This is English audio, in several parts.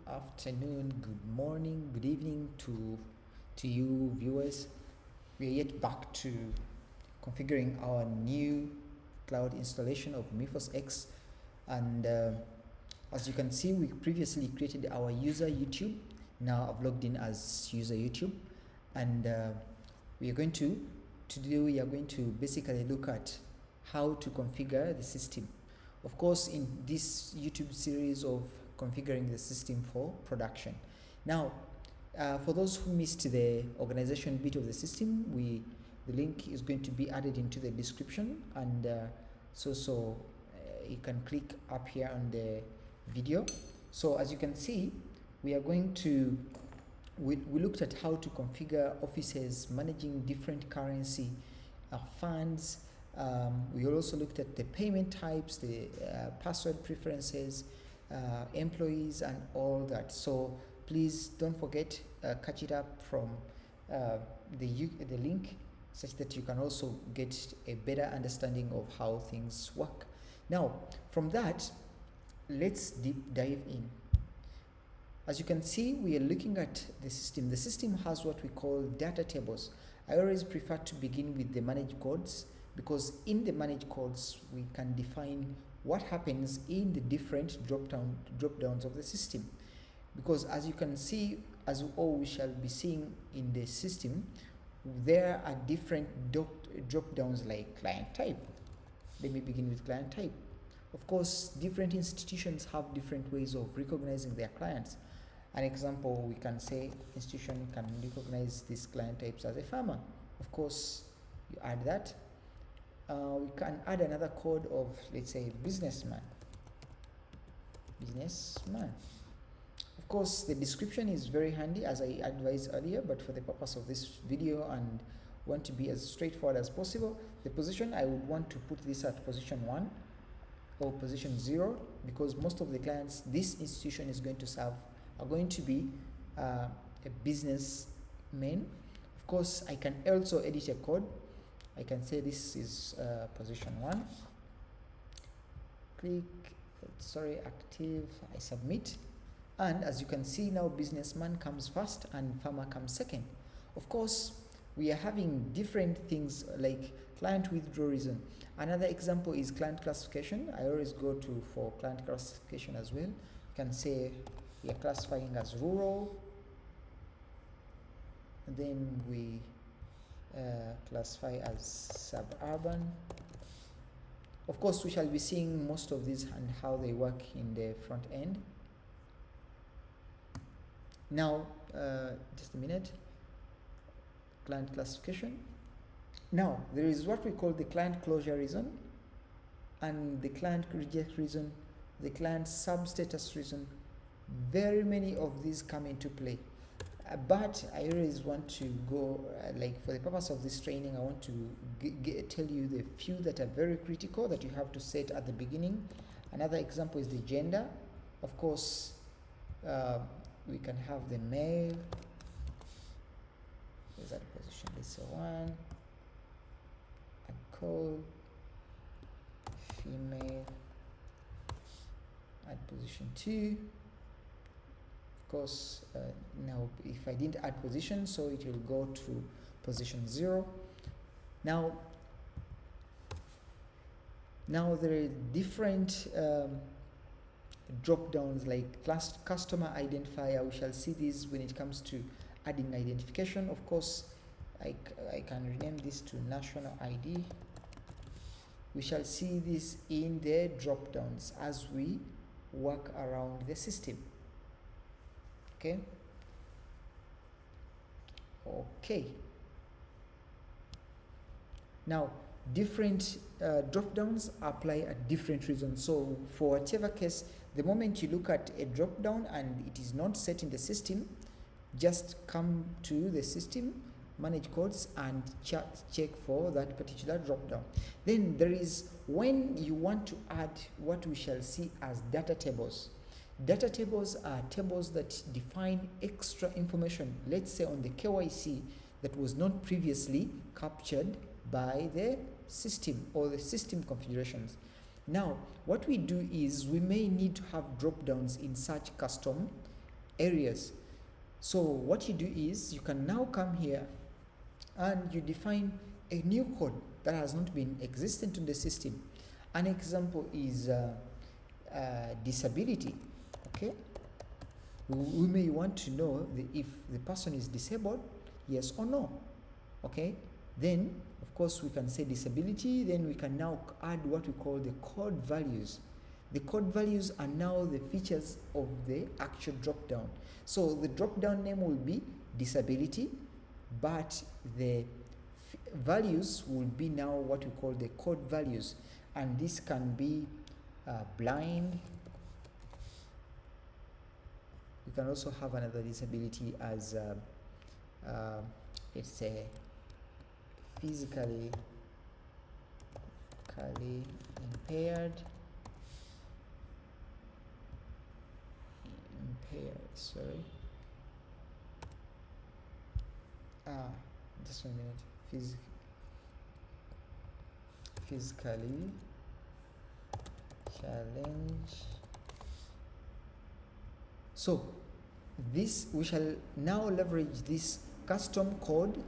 afternoon, good morning, good evening to you viewers. We are yet back to configuring our new cloud installation of mifosX, and as you can see, we previously created our user YouTube. Now I've logged in as user YouTube, and today we are going to basically look at how to configure the system. Of course, in this YouTube series of configuring the system for production. Now, for those who missed the organization bit of the system, the link is going to be added into the description, and you can click up here on the video. So as you can see, we are going to we looked at how to configure offices managing different currency funds. We also looked at the payment types, the password preferences, employees, and all that. So please don't forget, catch it up from the link, such that you can also get a better understanding of how things work. Now, from that, let's deep dive in. As you can see, we are looking at the system. The system has what we call data tables. I always prefer to begin with the manage codes, because in the manage codes, we can define what happens in the different drop downs of the system. Because as you can see, as all we shall be seeing in the system, there are different drop downs like client type. Let me begin with client type. Of course, different institutions have different ways of recognizing their clients. An example, we can say institution can recognize these client types as a farmer. Of course, you add that. We can add another code of, let's say, businessman. Of course, the description is very handy, as I advised earlier, but for the purpose of this video and want to be as straightforward as possible, the position, I would want to put this at position 1 or position 0, because most of the clients this institution is going to serve are going to be a businessman. Of course, I can also edit a code. I can say this is position 1. Click, active, I submit. And as you can see now, businessman comes first and farmer comes second. Of course, we are having different things like client withdrawal reason. Another example is client classification. I always go for client classification as well. You can say we are classifying as rural, and then we classify as suburban. Of course, we shall be seeing most of these and how they work in the front end. Now, just a minute. Client classification. Now, there is what we call the client closure reason, and the client reject reason, the client substatus reason. Very many of these come into play. But I always want to go, for the purpose of this training, I want to tell you the few that are very critical that you have to set at the beginning. Another example is the gender. Of course, we can have the male. Is that position? Let's say 1. And code. Female. Add position 2. Of course, now if I didn't add position, so it will go to position 0. Now there are different drop downs like customer identifier. We shall see this when it comes to adding identification. Of course, I can rename this to national ID. We shall see this in the drop downs as we work around the system. Okay. Now, different drop downs apply at different reasons. So for whatever case, the moment you look at a drop down and it is not set in the system, just come to the system, manage codes, and check for that particular drop down. Then there is when you want to add what we shall see as data tables. Data tables are tables that define extra information, let's say on the KYC, that was not previously captured by the system or the system configurations. Now, what we do is we may need to have drop downs in such custom areas. So what you do is you can now come here and you define a new code that has not been existent in the system. An example is disability. Okay, we may want to know if the person is disabled, yes or no. Okay, then of course we can say disability. Then we can now add what we call the code values. The code values are now the features of the actual drop down. So the drop down name will be disability, but the values will be now what we call the code values, and this can be blind. You can also have another disability as it's a physically impaired. Sorry. Just 1 minute. Physically challenge. So this, we shall now leverage this custom code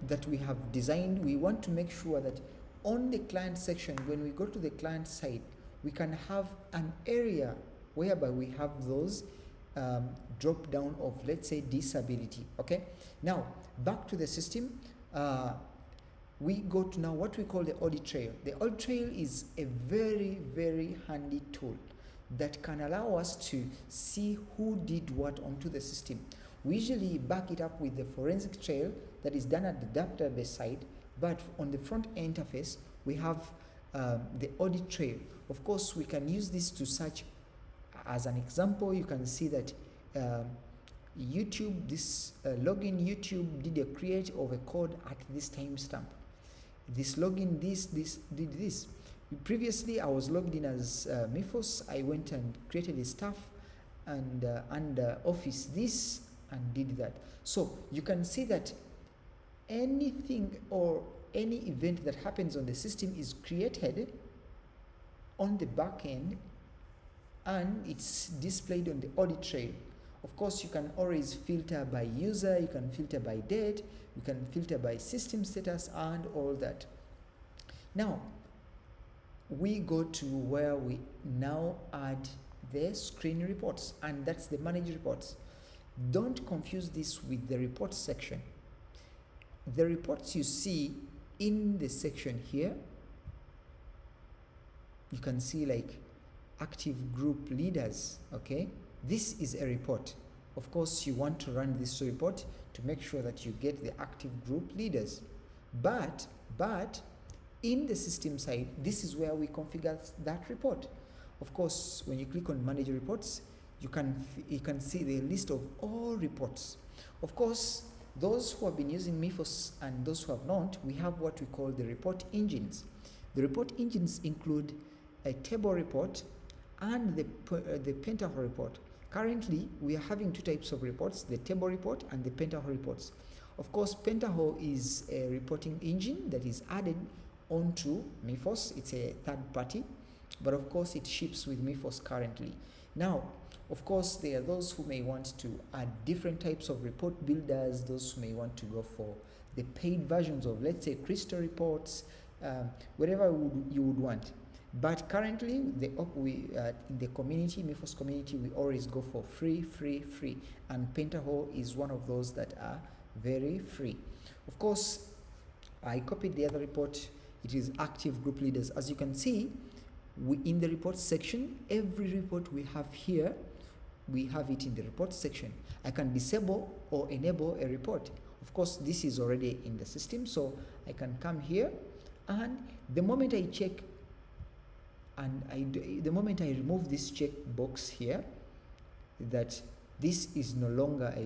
that we have designed. We want to make sure that on the client section, when we go to the client side, we can have an area whereby we have those drop down of, let's say, disability. Okay, now back to the system. We go to now what we call the audit trail. The audit trail is a very, very handy tool that can allow us to see who did what onto the system. We usually back it up with the forensic trail that is done at the database side, but on the front interface we have the audit trail. Of course, we can use this to search. As an example, you can see that YouTube, this login YouTube did a create of a code at this timestamp. This login, this did this. Previously, I was logged in as Mifos. I went and created a staff and under Office this and did that. So you can see that anything or any event that happens on the system is created on the back end and it's displayed on the audit trail. Of course, you can always filter by user, you can filter by date, you can filter by system status and all that. Now, we go to where we now add the screen reports, and that's the manage reports. Don't confuse this with the reports section. The reports you see in the section here, you can see like active group leaders. Okay, this is a report. Of course, you want to run this report to make sure that you get the active group leaders, but in the system side, this is where we configure that report. Of course, when you click on manage reports, you can see the list of all reports. Of course, those who have been using Mifos and those who have not, we have what we call the report engines. The report engines include a table report and the Pentaho report. Currently, we are having two types of reports, the table report and the Pentaho reports. Of course, Pentaho is a reporting engine that is added onto Mifos. It's a third party, but of course it ships with Mifos currently. Now, of course, there are those who may want to add different types of report builders, those who may want to go for the paid versions of, let's say, Crystal reports, whatever you would want. But currently, in the community, Mifos community, we always go for free, and Pentaho is one of those that are very free. Of course, I copied the other report. It is active group leaders. As you can see, in the report section, every report we have here, we have it in the report section. I can disable or enable a report. Of course, this is already in the system, so I can come here, and the moment I check and the moment I remove this check box here, that this is no longer a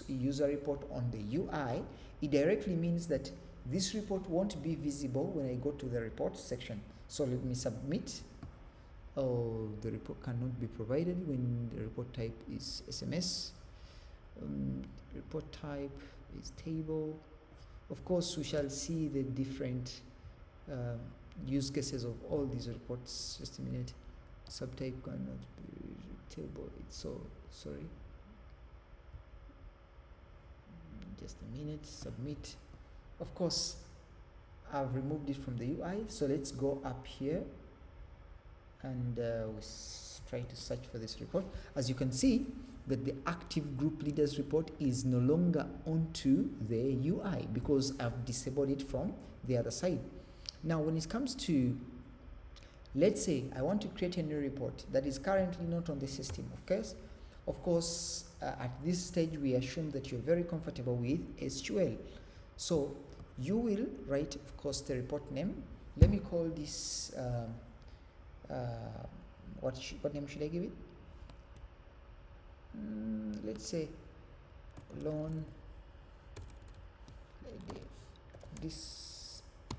user report on the UI, it directly means that this report won't be visible when I go to the report section. So let me submit. Oh, the report cannot be provided when the report type is SMS. Report type is table. Of course, we shall see the different use cases of all these reports. Just a minute. Subtype cannot be table. It's so sorry. Just a minute. Submit. Of course, I've removed it from the UI. So let's go up here and we try to search for this report. As you can see, that the active group leaders report is no longer onto the UI because I've disabled it from the other side. Now, when it comes to, let's say I want to create a new report that is currently not on the system, of course, at this stage, we assume that you're very comfortable with SQL. So you will write, of course, the report name. Let me call this, what name should I give it? Let's say loan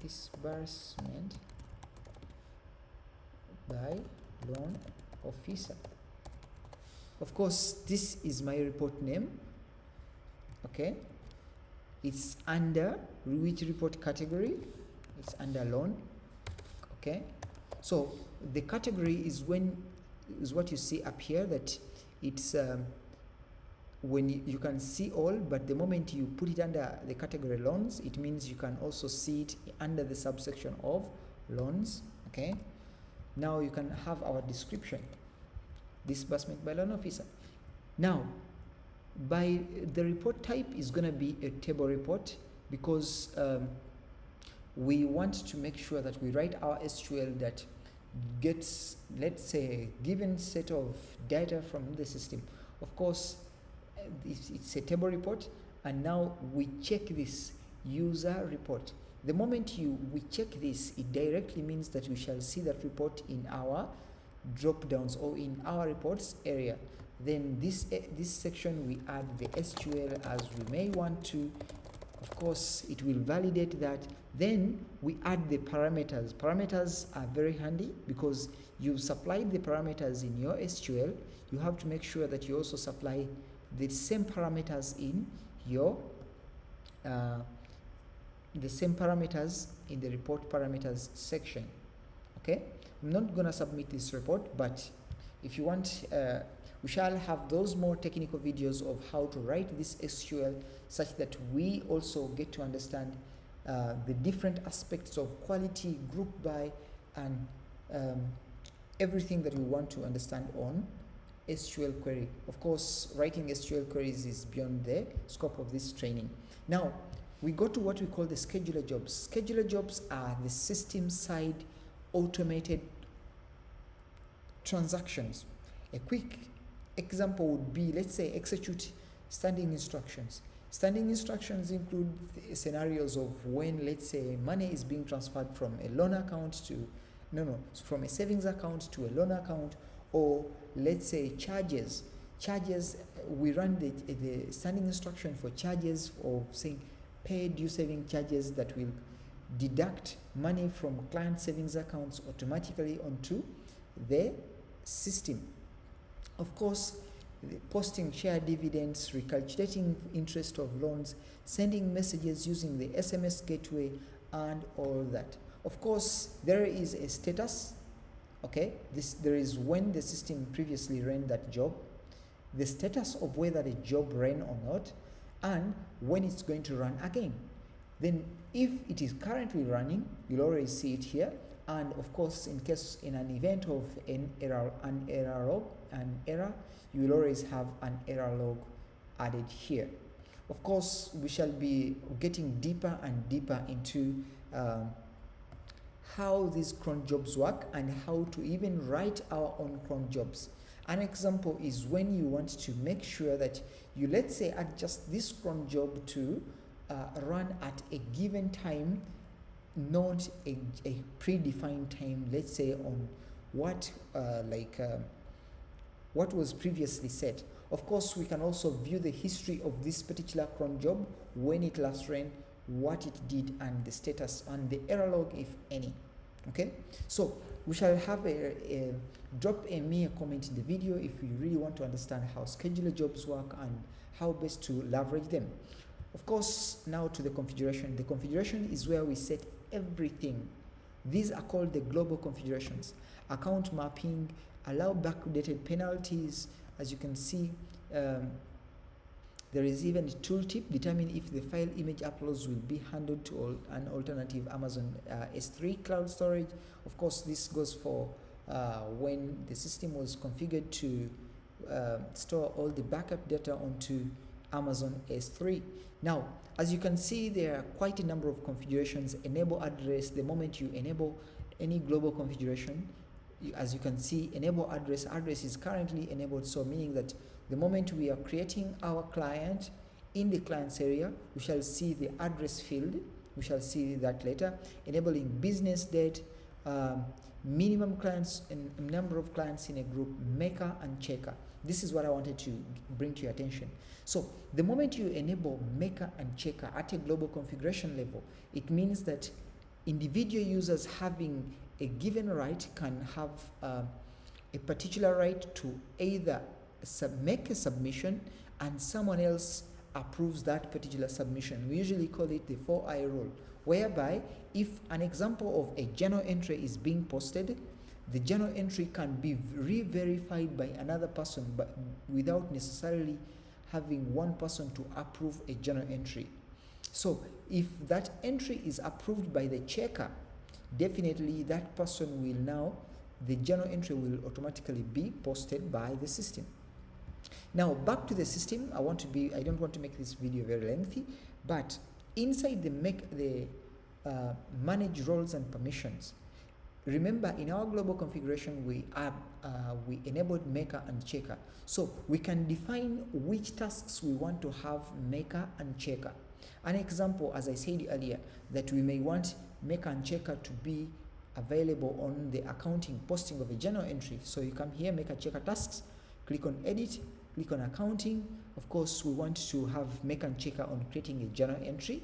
disbursement by loan officer. Of course, this is my report name. Okay, it's under which report category? It's under loan. Okay, so the category is what you see up here, that it's when you can see all, but the moment you put it under the category loans, it means you can also see it under the subsection of loans. Okay, now you can have our description, disbursement by loan officer. Now, by the report type is going to be a table report because we want to make sure that we write our SQL that gets, let's say, a given set of data from the system. Of course, it's a table report, and now we check this user report. The moment we check this, it directly means that we shall see that report in our drop downs or in our reports area. Then this section we add the SQL as we may want to. Of course, it will validate that. Then we add the parameters. Parameters are very handy because you've supplied the parameters in your SQL. You have to make sure that you also supply the same parameters in your the same parameters in the report parameters section. Okay, I'm not gonna submit this report, but if you want, we shall have those more technical videos of how to write this SQL such that we also get to understand the different aspects of quality, group by, and everything that we want to understand on SQL query. Of course, writing SQL queries is beyond the scope of this training. Now, we go to what we call the scheduler jobs. Scheduler jobs are the system side automated transactions. A quick example would be, let's say, execute standing instructions. Standing instructions include scenarios of when, let's say, money is being transferred from a loan account to, from a savings account to a loan account, or let's say charges. Charges, we run the standing instruction for charges of saying pay due saving charges that will deduct money from client savings accounts automatically onto the system. Of course, posting share dividends, recalculating interest of loans, sending messages using the SMS gateway, and all that. Of course, there is a status. Okay, there is when the system previously ran that job, the status of whether the job ran or not, and when it's going to run again. Then if it is currently running, you'll already see it here. And of course, in an event of an error, you will always have an error log added here. Of course, we shall be getting deeper and deeper into how these cron jobs work and how to even write our own cron jobs. An example is when you want to make sure that you, let's say, adjust this cron job to run at a given time, not a predefined time, let's say on what was previously set. Of course, we can also view the history of this particular cron job, when it last ran, what it did, and the status, and the error log, if any. Okay, so we shall have drop me a comment in the video if you really want to understand how scheduler jobs work and how best to leverage them. Of course, now to the configuration. The configuration is where we set everything These are called the global configurations. Account mapping, allow backdated penalties. As you can see, there is even a tooltip, determine if the file image uploads will be handled to an alternative Amazon S3 cloud storage. Of course, this goes for when the system was configured to store all the backup data onto Amazon S3. Now, as you can see, there are quite a number of configurations. Enable address. The moment you enable any global configuration, as you can see, enable address is currently enabled, so meaning that the moment we are creating our client in the clients area, we shall see the address field. We shall see that later. Enabling business date, minimum clients and number of clients in a group, maker and checker. This is what I wanted to bring to your attention. So the moment you enable maker and checker at a global configuration level, it means that individual users having a given right can have a particular right to either make a submission and someone else approves that particular submission. We usually call it the 4i rule, whereby if an example of a journal entry is being posted, the journal entry can be re-verified by another person, but without necessarily having one person to approve a journal entry. So if that entry is approved by the checker, definitely that person will now, the journal entry will automatically be posted by the system. Now back to the system. I don't want to make this video very lengthy, but inside the manage roles and permissions, remember in our global configuration we enabled maker and checker, so we can define which tasks we want to have maker and checker. An example, as I said earlier, that we may want maker and checker to be available on the accounting posting of a journal entry. So you come here, maker checker tasks, click on edit, click on accounting. Of course, we want to have maker and checker on creating a journal entry.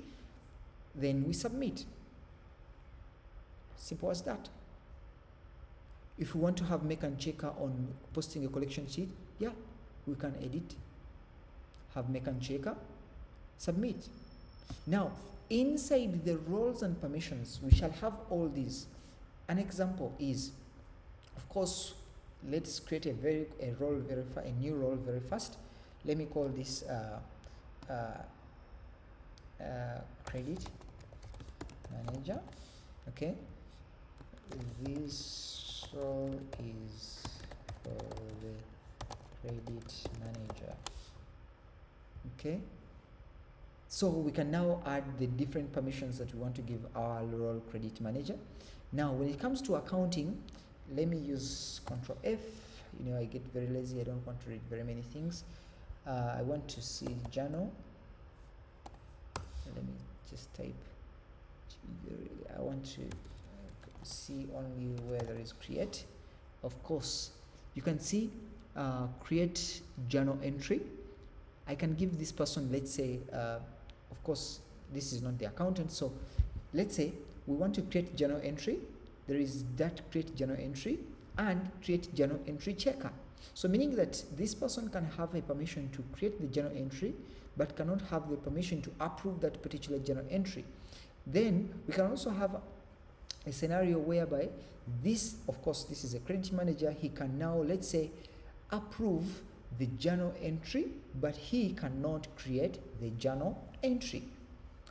Then we submit. Simple as that. If we want to have maker and checker on posting a collection sheet, yeah, we can edit, have maker and checker, submit. Now, inside the roles and permissions, we shall have all these. An example is, of course, let's create a new role very fast. Let me call this credit manager. Okay, this role is for the credit manager. Okay, so we can now add the different permissions that we want to give our role credit manager. Now when it comes to accounting, let me use Ctrl F. I get very lazy. I don't want to read very many things. I want to see journal. Let me just type. I want to see only where there is create. Of course, you can see create journal entry. I can give this person, let's say, of course, this is not the accountant. So let's say we want to create journal entry. There is that create journal entry and create journal entry checker. So meaning that this person can have a permission to create the journal entry, but cannot have the permission to approve that particular journal entry. Then we can also have a scenario whereby this, of course, this is a credit manager. He can now, let's say, approve the journal entry, but he cannot create the journal entry.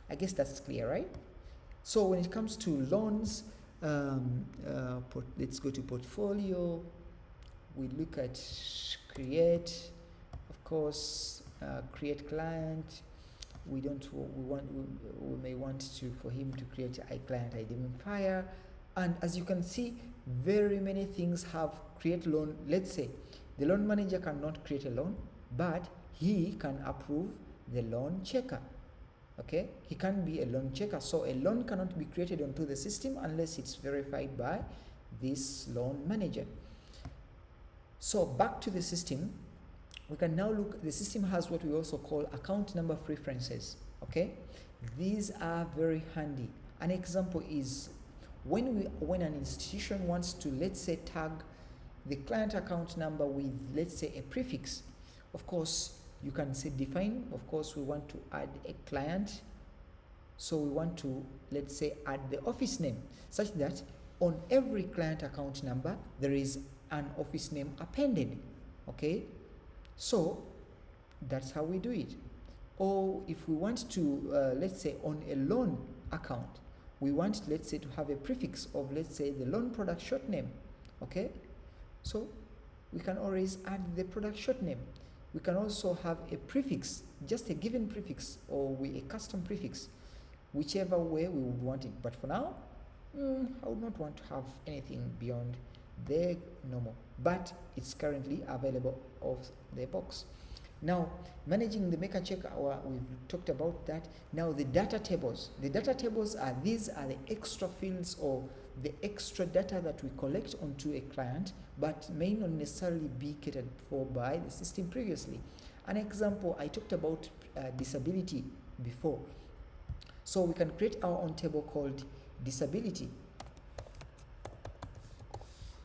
I guess that's clear, right? So when it comes to loans, let's go to portfolio. We look at create, of course, create client. We may want for him to create a client identifier. And as you can see, very many things have create loan. Let's say the loan manager cannot create a loan, but he can approve the loan checker. Okay, he can be a loan checker. So a loan cannot be created onto the system unless it's verified by this loan manager. So back to the system, we can now look. The system has what we also call account number preferences. Okay, these are very handy. An example is when an institution wants to, let's say, tag the client account number with, let's say, a prefix. Of course, you can say define. Of course, we want to add a client, so we want to, let's say, add the office name such that on every client account number there is an office name appended. Okay, so that's how we do it. Or if we want to, let's say on a loan account, we want, let's say, to have a prefix of, let's say, the loan product short name. Okay, so we can always add the product short name. We can also have a prefix, just a given prefix, or a custom prefix, whichever way we would want it. But for now, I would not want to have anything beyond the normal, but it's currently available off the box. Now, managing the maker check, we've talked about that. Now, the data tables. The data tables are, these are the extra fields or the extra data that we collect onto a client, but may not necessarily be catered for by the system previously. An example, I talked about disability before. So we can create our own table called disability.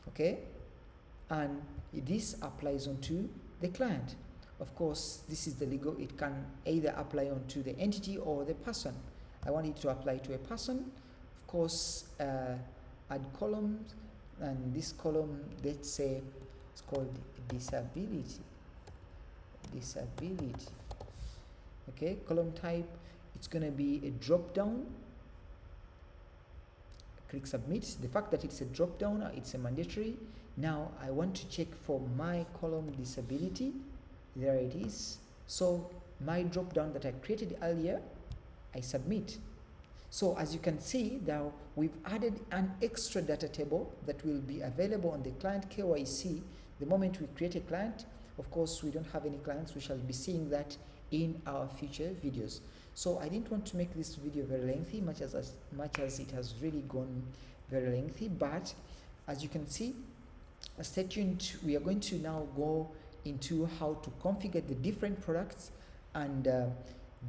Okay, and this applies onto the client. Of course, this is the legal, it can either apply onto the entity or the person. I want it to apply to a person. Of course, add columns, and this column, let's say it's called disability. Okay, column type, it's going to be a drop down. Click submit. The fact that it's a drop down, it's a mandatory. Now I want to check for my column disability. There it is. So my drop down that I created earlier, I submit. So as you can see, now we've added an extra data table that will be available on the client KYC the moment we create a client. Of course, we don't have any clients. We shall be seeing that in our future videos. So I didn't want to make this video very lengthy, much as it has really gone very lengthy. But as you can see, stay tuned. We are going to now go into how to configure the different products and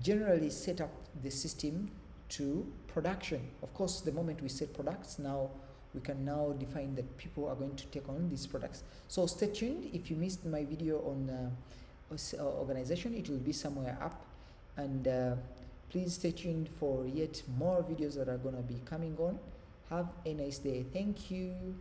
generally set up the system to production. Of course, the moment we set products, now we can now define that people are going to take on these products. So stay tuned. If you missed my video on organization, it will be somewhere up, and please stay tuned for yet more videos that are going to be coming on. Have a nice day. Thank you.